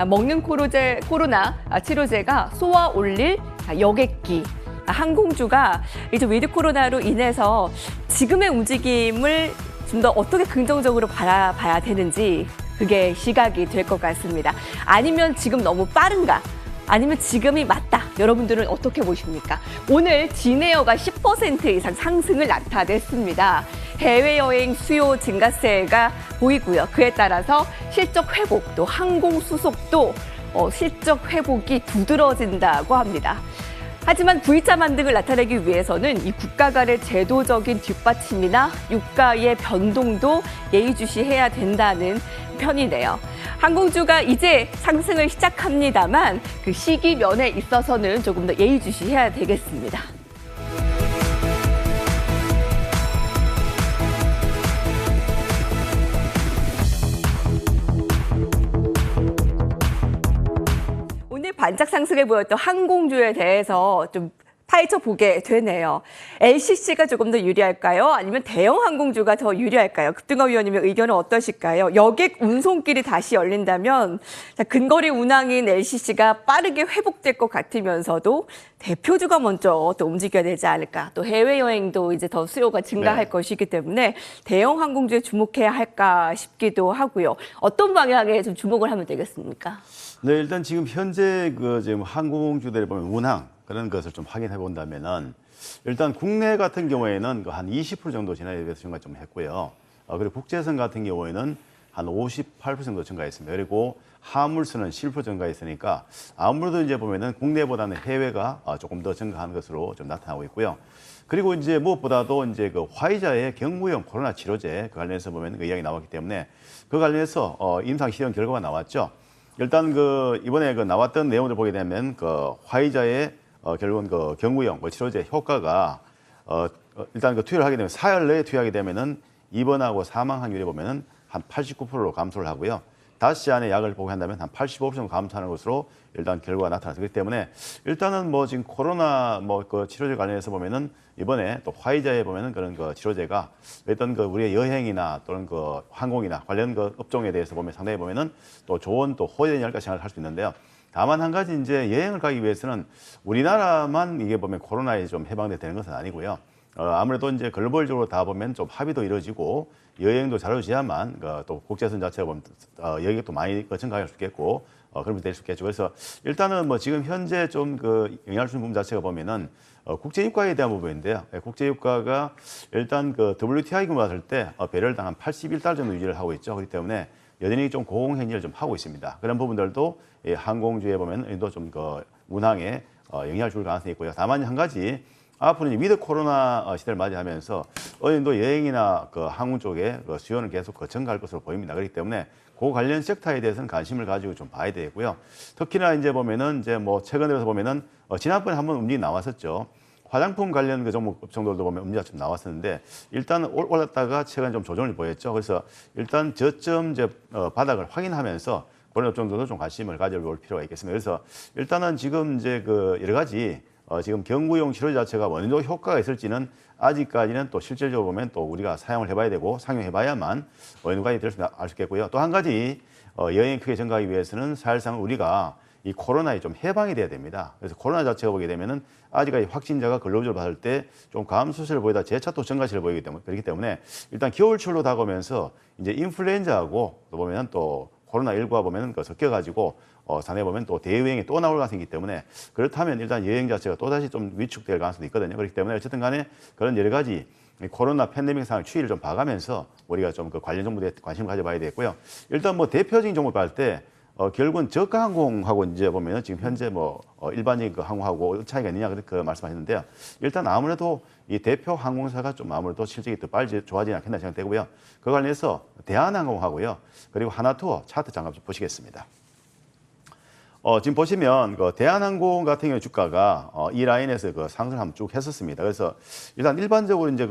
먹는 코로나 치료제가 쏘아 올릴 여객기. 항공주가 이제 위드 코로나로 인해서 지금의 움직임을 좀 더 어떻게 긍정적으로 바라봐야 되는지 그게 시각이 될 것 같습니다. 아니면 지금 너무 빠른가? 아니면 지금이 맞다. 여러분들은 어떻게 보십니까? 오늘 진에어가 10% 이상 상승을 나타냈습니다. 해외여행 수요 증가세가 보이고요. 그에 따라서 실적 회복, 또 항공 수속도 실적 회복이 두드러진다고 합니다. 하지만 V자 만등을 나타내기 위해서는 이 국가 간의 제도적인 뒷받침이나 유가의 변동도 예의주시해야 된다는 편이네요. 항공주가 이제 상승을 시작합니다만 그 시기면에 있어서는 조금 더 예의주시해야 되겠습니다. 오늘 반짝 상승해 보였던 항공주에 대해서 좀 파헤쳐 보게 되네요. LCC가 조금 더 유리할까요? 아니면 대형 항공주가 더 유리할까요? 급등하 위원님의 의견은 어떠실까요? 여객 운송길이 다시 열린다면 근거리 운항인 LCC가 빠르게 회복될 것 같으면서도 대표주가 먼저 또 움직여야 되지 않을까. 또 해외여행도 이제 더 수요가 증가할 것이기 때문에 대형 항공주에 주목해야 할까 싶기도 하고요. 어떤 방향에 좀 주목을 하면 되겠습니까? 네, 일단 지금 현재 지금 항공주들을 보면 운항 그런 것을 좀 확인해 본다면은 일단 국내 같은 경우에는 한 20% 정도 지난해에 비해서 증가 좀 했고요. 그리고 국제선 같은 경우에는 한 58% 정도 증가했습니다. 그리고 화물선은 11% 증가했으니까 아무래도 이제 보면은 국내보다는 해외가 조금 더 증가한 것으로 좀 나타나고 있고요. 그리고 이제 무엇보다도 이제 그 화이자의 경구용 코로나 치료제 그 관련해서 보면 그 이야기 나왔기 때문에 그 관련해서 임상 실험 결과가 나왔죠. 일단 이번에 나왔던 내용을 보게 되면 화이자의 결국은 경구용 치료제 효과가 일단 투여를 하게 되면 사흘 내에 투여하게 되면은 입원하고 사망 확률이 보면은 한 89%로 감소를 하고요. 닷시 안에 약을 복용한다면 한 85% 감소하는 것으로 일단 결과가 나타났기 때문에 일단은 지금 코로나 치료제 관련해서 보면은 이번에 또 화이자에 보면은 그런 치료제가 어떤 우리의 여행이나 또는 항공이나 관련 업종에 대해서 보면 상당히 보면은 또 좋은 또 호재지 않을까 생각할 수 있는데요. 다만 한 가지 이제 여행을 가기 위해서는 우리나라만 이게 보면 코로나에 좀 해방되는 것은 아니고요. 아무래도 이제 글로벌적으로 다 보면 좀 합의도 이루어지고 여행도 자유지야만 또 국제선 자체가 보면 여객도 많이 증가할 수 있겠고 그런 될 수 있겠죠. 그래서 일단은 지금 현재 좀 영향을 주는 부분 자체가 보면은 국제 유가에 대한 부분인데요. 국제 유가가 일단 WTI 규모 봤을 때 배럴당 한 81달러 정도 유지를 하고 있죠. 그렇기 때문에 여전히 좀 고공행진을 좀 하고 있습니다. 그런 부분들도 항공주에 보면 또 좀 운항에 영향을 줄 가능성이 있고요. 다만 한 가지 앞으로 이제 위드 코로나 시대를 맞이하면서 어느 정도 여행이나 항공 쪽에 수요는 계속 증가할 것으로 보입니다. 그렇기 때문에 그 관련 섹터에 대해서는 관심을 가지고 좀 봐야 되고요. 특히나 이제 보면은 최근 들어서 보면은 지난번에 한번 움직임 나왔었죠. 화장품 관련 종목 업종들도 보면 움직임이 좀 나왔었는데 일단 올랐다가 최근 좀 조정을 보였죠. 그래서 일단 저점 바닥을 확인하면서 그런 업종들도 좀 관심을 가져볼 필요가 있겠습니다. 그래서 일단은 지금 여러 가지 지금 경구용 치료제 자체가 어느 정도 효과가 있을지는 아직까지는 또 실질적으로 보면 또 우리가 사용을 해봐야 되고 상용해봐야만 어느 정도까지 될 수 알 수 있겠고요. 또 한 가지 여행이 크게 증가하기 위해서는 사실상 우리가 이 코로나에 좀 해방이 돼야 됩니다. 그래서 코로나 자체가 보게 되면은 아직까지 확진자가 글로벌적으로 봤을 때 좀 감소세를 보이다 재차 또 증가세를 보이기 때문에 그렇기 때문에 일단 겨울철로 다가오면서 이제 인플루엔자하고 또 보면 또 코로나19가 보면은 섞여가지고 상당히 보면 또 대유행이 또 나올 가능성이 있기 때문에 그렇다면 일단 여행 자체가 또다시 좀 위축될 가능성도 있거든요. 그렇기 때문에 어쨌든 간에 그런 여러 가지 코로나 팬데믹 상황 추이를 좀 봐가면서 우리가 좀 관련 정보에 관심을 가져봐야 되겠고요. 일단 대표적인 종목을 봤을 때 결국은 저가 항공하고 이제 보면은 지금 현재 일반적인 항공하고 차이가 있느냐 그 말씀하셨는데요. 일단 아무래도 이 대표 항공사가 좀 아무래도 실적이 더 빨리 좋아지지 않겠나 생각되고요. 그 관련해서 대한항공하고요. 그리고 하나투어 차트 잠깐 좀 보시겠습니다. 지금 보시면 대한항공 같은 경우 주가가 이 라인에서 상승을 한번 쭉 했었습니다. 그래서 일단 일반적으로 이제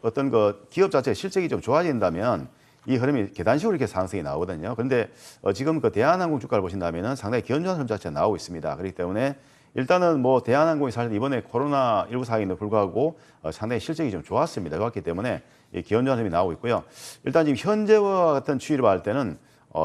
어떤 기업 자체의 실적이 좀 좋아진다면 이 흐름이 계단식으로 이렇게 상승이 나오거든요. 그런데 지금 대한항공 주가를 보신다면은 상당히 견조한 흐름 자체가 나오고 있습니다. 그렇기 때문에 일단은 대한항공이 사실 이번에 코로나19 상황에도 불구하고 상당히 실적이 좀 좋았습니다. 그렇기 때문에 이 견조한 흐름이 나오고 있고요. 일단 지금 현재와 같은 추이를 봤을 때는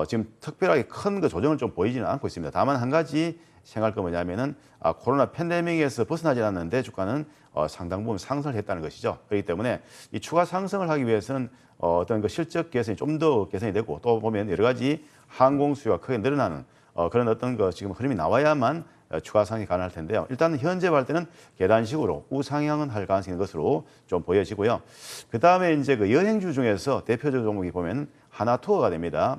지금 특별하게 큰 그 조정을 좀 보이지는 않고 있습니다. 다만 한 가지 생각할 거 뭐냐면은 코로나 팬데믹에서 벗어나지 않았는데 주가는 상당 부분 상승을 했다는 것이죠. 그렇기 때문에 이 추가 상승을 하기 위해서는 어떤 그 실적 개선이 좀 더 개선이 되고 또 보면 여러 가지 항공 수요가 크게 늘어나는 그런 어떤 그 지금 흐름이 나와야만 추가 상승이 가능할 텐데요. 일단 현재 볼 때는 계단식으로 우상향은 할 가능성이 있는 것으로 좀 보여지고요. 그 다음에 이제 그 여행주 중에서 대표적 종목이 보면 하나투어가 됩니다.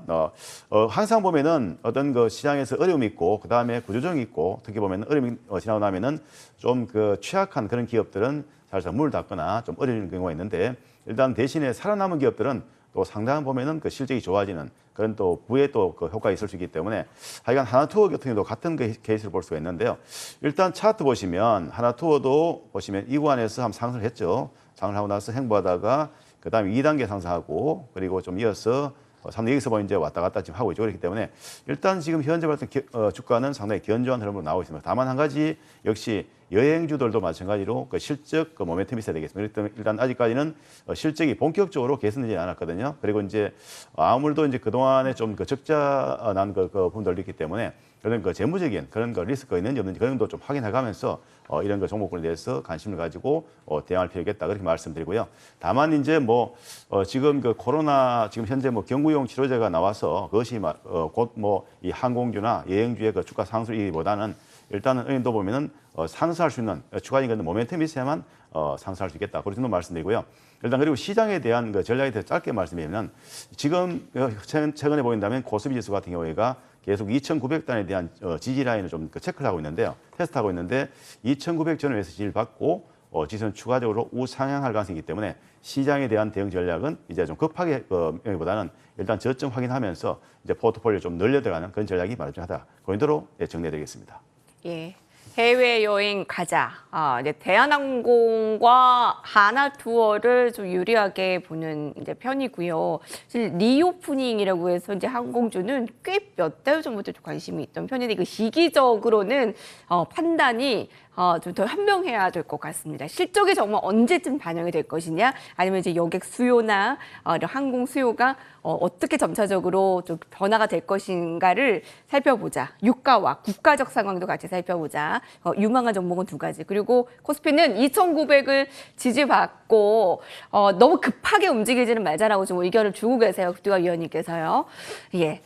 항상 보면은 어떤 그 시장에서 어려움이 있고 그 다음에 구조조정이 있고 특히 보면 어려움이 지나고 나면은 좀 그 취약한 그런 기업들은 사실상 문을 닫거나 좀 어려운 경우가 있는데 일단 대신에 살아남은 기업들은 또 상당 보면은 그 실적이 좋아지는 그런 또 부에 또 그 효과가 있을 수 있기 때문에 하여간 하나투어 같은 경우도 같은 그 케이스를 볼 수가 있는데요. 일단 차트 보시면 하나투어도 보시면 이 구간에서 한번 상승을 했죠. 상승하고 나서 행보하다가 그다음에 2단계 상승하고 그리고 좀 이어서 3단 여기서 보면 이제 왔다 갔다 지금 하고 있죠. 그렇기 때문에 일단 지금 현재 봤을 때 주가는 상당히 견조한 흐름으로 나오고 있습니다. 다만 한 가지 역시 여행주들도 마찬가지로 그 실적 그 모멘텀이 있어야 되겠습니다. 일단 아직까지는 실적이 본격적으로 개선되지 않았거든요. 그리고 이제 아무래도 이제 그동안에 좀 그 적자 난 그 부분들도 있기 때문에 그런 그 재무적인 그런 그 리스크가 있는지 없는지 그런 것도 좀 확인해가면서 이런 그 종목군에 대해서 관심을 가지고 대응할 필요가 있다 그렇게 말씀드리고요. 다만 이제 뭐 지금 그 코로나 지금 현재 뭐 경구용 치료제가 나와서 그것이 곧 뭐 이 항공주나 여행주의 그 주가 상승이보다는 일단은 은행도 보면은 상승할 수 있는 추가적인 모멘텀이 있어야만 상승할 수 있겠다. 그런 정도 말씀드리고요. 일단 그리고 시장에 대한 그 전략에 대해서 짧게 말씀드리면 지금 최근에 보인다면 코스피 지수 같은 경우에가 계속 2,900단에 대한 지지 라인을 좀 체크를 하고 있는데요. 테스트하고 있는데 2,900전을 해서 지지를 받고 지수는 추가적으로 우상향할 가능성이기 때문에 시장에 대한 대응 전략은 이제 좀 급하게 보다는 일단 저점 확인하면서 이제 포트폴리오 좀 늘려들어가는 그런 전략이 마련하다. 그런 대로 정리해드리겠습니다. 예. 해외여행 가자. 이제 대한항공과 하나투어를 좀 유리하게 보는 이제 편이고요. 사실 리오프닝이라고 해서 이제 항공주는 꽤 몇 달 전부터 좀 관심이 있던 편인데 그 시기적으로는 판단이 좀 더 현명해야 될 것 같습니다. 실적이 정말 언제쯤 반영이 될 것이냐, 아니면 이제 여객 수요나 이런 항공 수요가 어떻게 점차적으로 좀 변화가 될 것인가를 살펴보자. 유가와 국가적 상황도 같이 살펴보자. 유망한 종목은 두 가지. 그리고 코스피는 2,900을 지지받고 너무 급하게 움직이지는 말자라고 좀 의견을 주고 계세요. 국토가 위원님께서요. 예.